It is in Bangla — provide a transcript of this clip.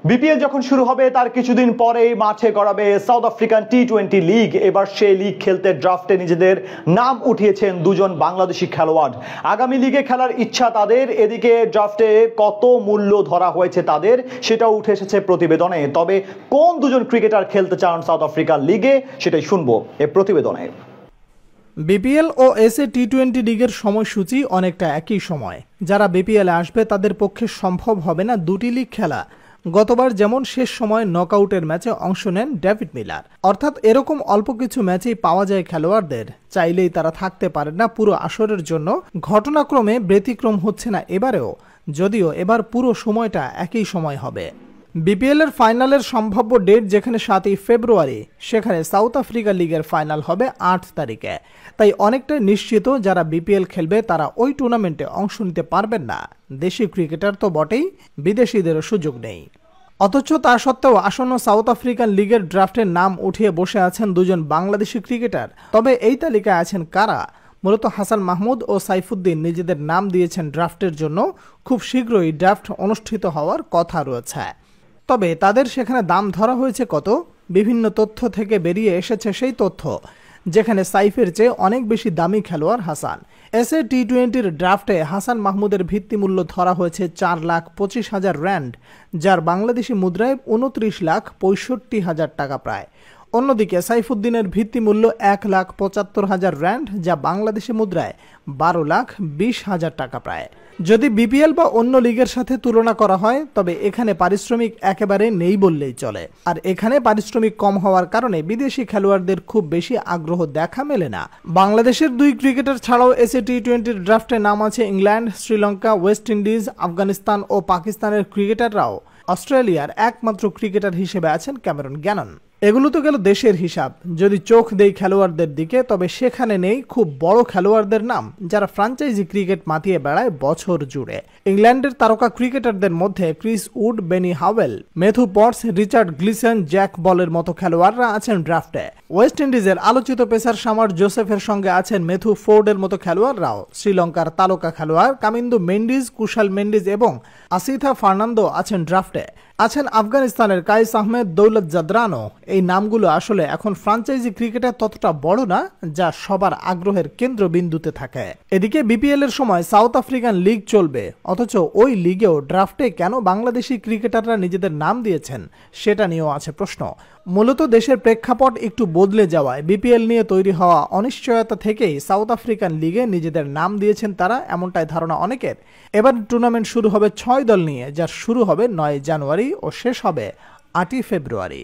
বিপিএল যখন শুরু হবে তার কিছুদিন পরেই মাঠে গড়াবে সাউথ আফ্রিকান টি-20 লিগ। এবার সেই লিগ খেলতে ড্রাফটে নিজেদের নাম উঠিয়েছেন দুজন বাংলাদেশি খেলোয়াড়। আগামী লিগে খেলার ইচ্ছা তাদের। এদিকে ড্রাফটে কত মূল্য ধরা হয়েছে তাদের সেটাও উঠে এসেছে প্রতিবেদনে। তবে কোন দুজন ক্রিকেটার খেলতে চান সাউথ আফ্রিকার লিগে সেটাই শুনবো এই প্রতিবেদনে। বিপিএল ও এসএ টি-20 লিগের সময়সূচি অনেকটা একই সময়। যারা বিপিএলে আসবে তাদের পক্ষে সম্ভব হবে না দুটি লিগ খেলা। গতবার যেমন শেষ সময় নকআউটের ম্যাচে অংশ নেন ডেভিড মিলার। অর্থাৎ এরকম অল্প কিছু ম্যাচেই পাওয়া যায় খেলোয়াড়দের, চাইলেই তারা থাকতে পারে না পুরো আসরের জন্য। ঘটনাক্রমে ব্যতিক্রম হচ্ছে না এবারেও, যদিও এবার পুরো সময়টা একই সময় হবে। বিপিএল এর ফাইনালের সম্ভাব্য ডেট যেখানে 7ই ফেব্রুয়ারি, সেখানে সাউথ আফ্রিকা লিগের ফাইনাল হবে 8 তারিখে। তাই অনেকটাই নিশ্চিত যারা বিপিএল খেলবে তারা ওই টুর্নামেন্টে অংশ নিতে পারবেন না। দেশি ক্রিকেটার তো বটেই, বিদেশিদেরও সুযোগ নেই। অথচ তা সত্ত্বেও আসন্ন সাউথ আফ্রিকান লিগের ড্রাফটের নাম উঠিয়ে বসে আছেন দুজন বাংলাদেশি ক্রিকেটার। তবে এই তালিকায় আছেন কারা? মূলত হাসান মাহমুদ ও সাইফুদ্দিন নিজেদের নাম দিয়েছেন ড্রাফটের জন্য। খুব শীঘ্রই ড্রাফট অনুষ্ঠিত হওয়ার কথা রয়েছে। তবে তাদের সেখানে দাম ধরা হয়েছে কত? বিভিন্ন তথ্য থেকে বেরিয়ে এসেছে সেই তথ্য, যেখানে সাইফের চেয়ে অনেক বেশি দামি খেলোয়াড় হাসান। এসএ টি-20 ড্রাফটে হাসান মাহমুদের ভিত্তিমূল্য ধরা হয়েছে 4,25,000 র্যান্ড, যার বাংলাদেশি মুদ্রায় 29,65,000 টাকা প্রায়। অন্যদিকে সাইফুদ্দিনের ভিত্তিমূল্য 1,75,000 র্যান্ড, যা বাংলাদেশি মুদ্রায় 12,20,000 টাকা প্রায়। যদি বিপিএল বা অন্য লিগের সাথে তুলনা করা হয় তবে এখানে পারিশ্রমিক একেবারে নেই বললেই চলে। আর এখানে পারিশ্রমিক কম হওয়ার কারণে বিদেশি খেলোয়াড়দের খুব বেশি আগ্রহ দেখা মেলে না। বাংলাদেশের দুই ক্রিকেটার ছাড়াও এসএ টি-20 ড্রাফটে নাম আছে England, Sri Lanka, West Indies, Afghanistan ও পাকিস্তানের ক্রিকেটাররাও। অস্ট্রেলিয়ার একমাত্র ক্রিকেটার হিসেবে আছেন ক্যামেরন গ্যানন। এগুলো তো গেল দেশের হিসাব। যদি চোখ দেই খেলোয়াড়দের দিকে, তবে সেখানে নেই খুব বড় খেলোয়াড়দের নাম যারা ফ্র্যাঞ্চাইজি ক্রিকেট মাতিয়ে বেড়ায় বছর জুড়ে। ইংল্যান্ডের তারকা ক্রিকেটারদের মধ্যে Chris Wood, Benny Howell, Matthew Potts, Richard Gleeson, Jack বলের মতো খেলোয়াড়রা আছেন ড্রাফটে। ওয়েস্ট ইন্ডিজের আলোচিত পেসার শামার জোসেফের সঙ্গে আছেন ম্যাথু ফোর্ডের মতো খেলোয়াড়রাও। শ্রীলঙ্কার তারকা খেলোয়াড় কামিন্দু মেন্ডিজ, কুশাল মেন্ডিজ এবং আসিথা ফার্নান্দো আছেন ড্রাফটে। আছেন আফগানিস্তানের কাইস আহমেদ, দৌলত জাদরানো। এই নামগুলো আসলে এখন ফ্র্যাঞ্চাইজি ক্রিকেটার ততটা বড় না, যা সবার আগ্রহের কেন্দ্রবিন্দুতে থাকে। এদিকে বিপিএল এর সময় সাউথ আফ্রিকান লিগ চলবে, অথচ ওই লিগেও ড্রাফটে কেন বাংলাদেশি ক্রিকেটাররা নিজেদের নাম দিয়েছেন সেটা নিয়েও আছে প্রশ্ন। মূলত দেশের প্রেক্ষাপট একটু বদলে যাওয়ায় বিপিএল নিয়ে তৈরি হওয়া অনিশ্চয়তা থেকেই সাউথ আফ্রিকান লিগে নিজেদের নাম দিয়েছেন তারা, এমনটাই ধারণা অনেকের। এবার টুর্নামেন্ট শুরু হবে 6 দল নিয়ে, যার শুরু হবে 9 জানুয়ারি ও শেষ হবে 8 ফেব্রুয়ারি।